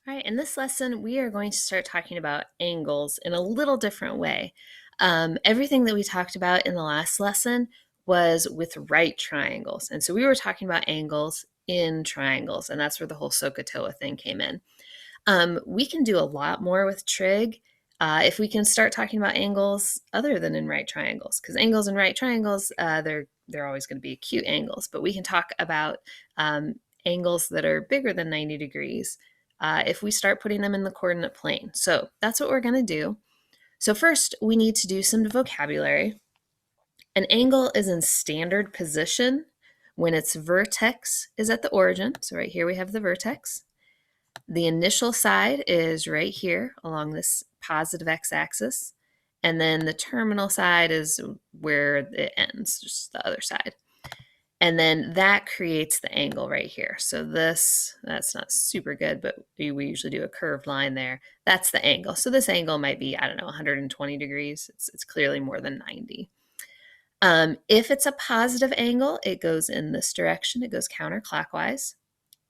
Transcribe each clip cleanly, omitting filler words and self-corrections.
All right, in this lesson, we are going to start talking about angles in a little different way. Everything that we talked about in the last lesson was with right triangles. And so we were talking about angles in triangles, and that's where the whole SOHCAHTOA thing came in. We can do a lot more with trig if we can start talking about angles other than in right triangles, because angles in right triangles, they're always going to be acute angles, but we can talk about angles that are bigger than 90 degrees if we start putting them in the coordinate plane. So that's what we're going to do. So first, we need to do some vocabulary. An angle is in standard position when its vertex is at the origin. So right here we have the vertex. The initial side is right here along this positive x-axis. And then the terminal side is where it ends, just the other side. And then that creates the angle right here. So that's not super good, but we usually do a curved line there. That's the angle. So this angle might be, I don't know, 120 degrees. It's clearly more than 90. If it's a positive angle, it goes in this direction. It goes counterclockwise.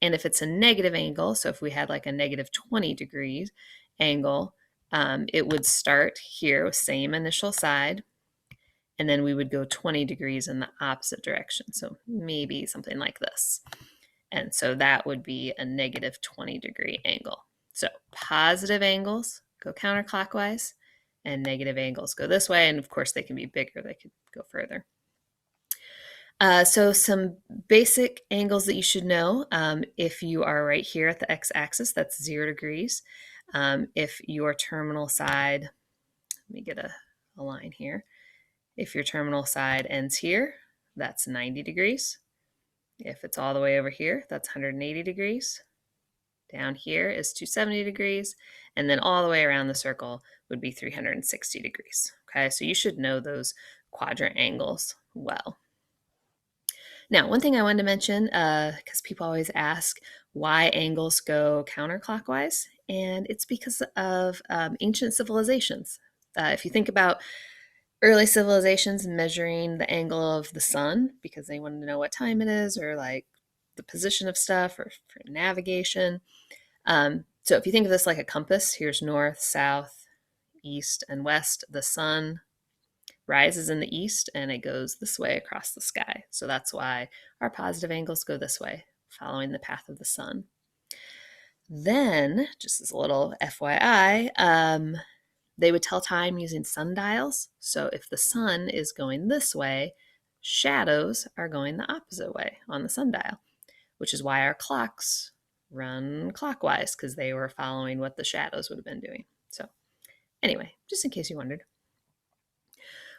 And if it's a negative angle, so if we had like a negative 20 degrees angle, it would start here with same initial side, and then we would go 20 degrees in the opposite direction. So maybe something like this. And so that would be a negative 20-degree angle. So positive angles go counterclockwise, and negative angles go this way. And of course, they can be bigger. They could go further. So some basic angles that you should know. If you are right here at the x-axis, that's 0 degrees. If your terminal side, let me get a line here. If your terminal side ends here, that's 90 degrees. If it's all the way over here, that's 180 degrees. Down here is 270 degrees. And then all the way around the circle would be 360 degrees. Okay, so you should know those quadrant angles well. Now, one thing I wanted to mention, because people always ask why angles go counterclockwise, and it's because of ancient civilizations. If you think about early civilizations measuring the angle of the sun because they wanted to know what time it is or like the position of stuff or for navigation. So if you think of this like a compass, here's north, south, east, and west. The sun rises in the east and it goes this way across the sky. So that's why our positive angles go this way, following the path of the sun. Then, just as a little FYI, they would tell time using sundials. So if the sun is going this way, shadows are going the opposite way on the sundial, which is why our clocks run clockwise, because they were following what the shadows would have been doing. So anyway, just in case you wondered.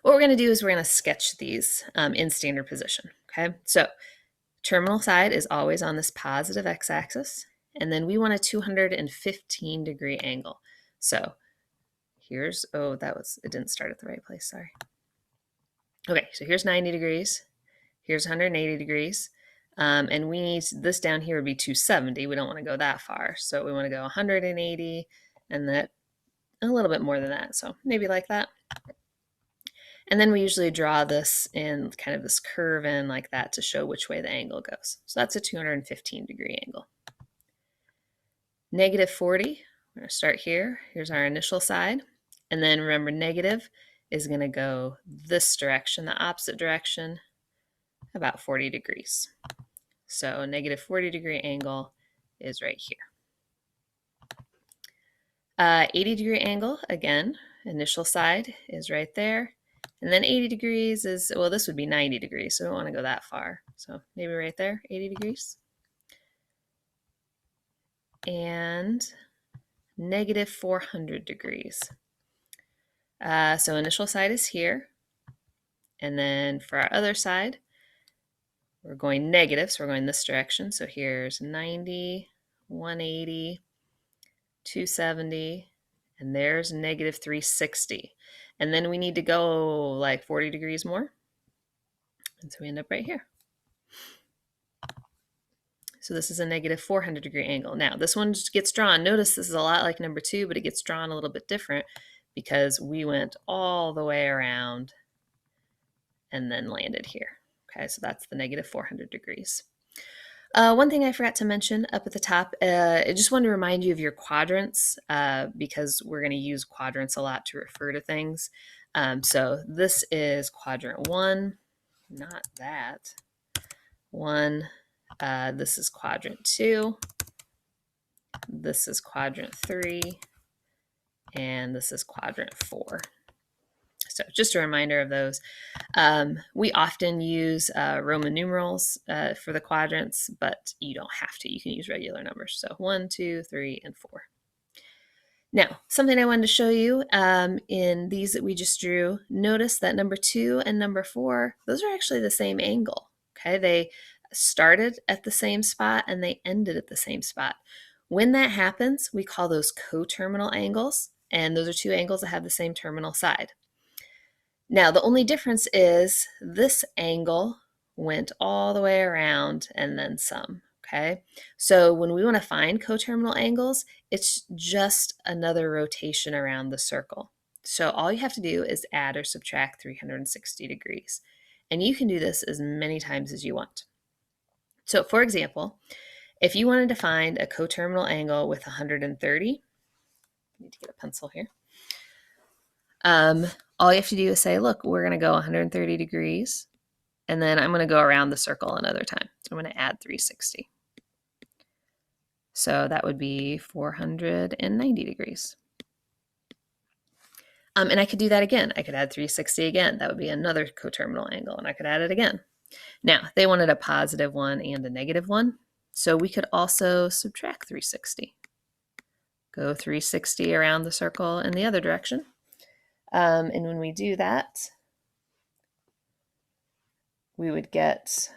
What we're going to do is we're going to sketch these in standard position. Okay, so terminal side is always on this positive x-axis, and then we want a 215-degree angle. So here's, it didn't start at the right place, sorry. Okay, so here's 90 degrees, here's 180 degrees, and we need, this down here would be 270. We don't want to go that far, so we want to go 180, and that a little bit more than that, so maybe like that. And then we usually draw this in kind of this curve in like that to show which way the angle goes. So that's a 215-degree angle. Negative 40, we're going to start here. Here's our initial side. And then remember, negative is going to go this direction, the opposite direction, about 40 degrees. So a negative 40-degree angle is right here. 80-degree angle, again, initial side is right there. And then 80 degrees is, well, this would be 90 degrees, so we don't want to go that far. So maybe right there, 80 degrees. And negative 400 degrees. So initial side is here. And then for our other side, we're going negative, so we're going this direction. So here's 90, 180, 270, and there's negative 360. And then we need to go like 40 degrees more. And so we end up right here. So this is a negative 400-degree angle. Now, this one just gets drawn. Notice this is a lot like number 2, but it gets drawn a little bit different because we went all the way around and then landed here. Okay, so that's the negative 400 degrees. One thing I forgot to mention up at the top, I just wanted to remind you of your quadrants because we're going to use quadrants a lot to refer to things. So this is quadrant 1, not that. 1. This is quadrant 2. This is quadrant 3. And this is quadrant 4. So just a reminder of those. We often use Roman numerals for the quadrants, but you don't have to. You can use regular numbers. So 1, 2, 3, and 4. Now, something I wanted to show you in these that we just drew, notice that number 2 and number 4, those are actually the same angle. Okay, they started at the same spot and they ended at the same spot. When that happens, we call those coterminal angles, and those are two angles that have the same terminal side. Now, the only difference is this angle went all the way around and then some, okay? So when we want to find coterminal angles, it's just another rotation around the circle. So all you have to do is add or subtract 360 degrees. And you can do this as many times as you want. So for example, if you wanted to find a coterminal angle with 130, I need to get a pencil here. All you have to do is say, look, we're going to go 130 degrees, and then I'm going to go around the circle another time. So I'm going to add 360. So that would be 490 degrees. And I could do that again. I could add 360 again. That would be another coterminal angle, and I could add it again. Now, they wanted a positive one and a negative one, so we could also subtract 360. Go 360 around the circle in the other direction. And when we do that, we would get,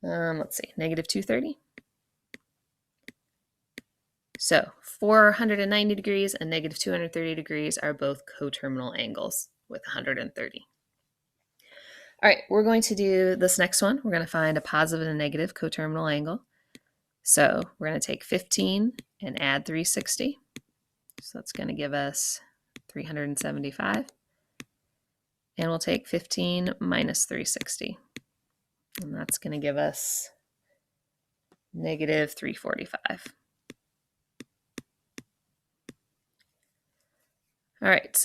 let's see, negative 230. So 490 degrees and negative 230 degrees are both coterminal angles with 130. All right, we're going to do this next one. We're going to find a positive and a negative coterminal angle. So we're going to take 15 and add 360. So that's going to give us 375. And we'll take 15 minus 360. And that's going to give us negative 345. All right,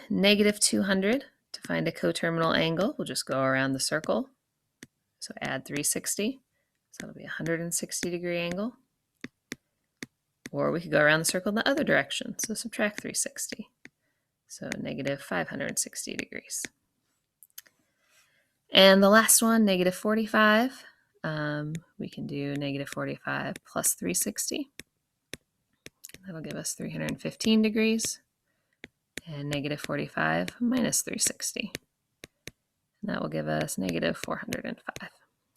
negative 200 to find a coterminal angle. We'll just go around the circle. So add 360. So it'll be a 160 degree angle. Or we could go around the circle in the other direction. So subtract 360. So negative 560 degrees. And the last one, negative 45. We can do negative 45 plus 360. That'll give us 315 degrees. And negative 45 minus 360. And that will give us negative 405.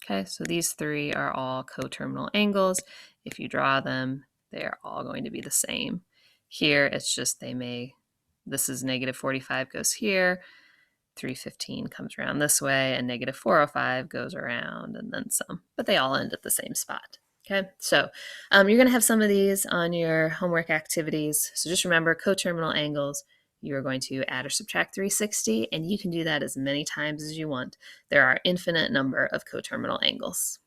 Okay, so these three are all coterminal angles. If you draw them, they are all going to be the same. Here, it's just this is negative 45 goes here, 315 comes around this way, and negative 405 goes around and then some. But they all end at the same spot. Okay, so you're going to have some of these on your homework activities. So just remember, coterminal angles, you are going to add or subtract 360, and you can do that as many times as you want. There are infinite number of coterminal angles.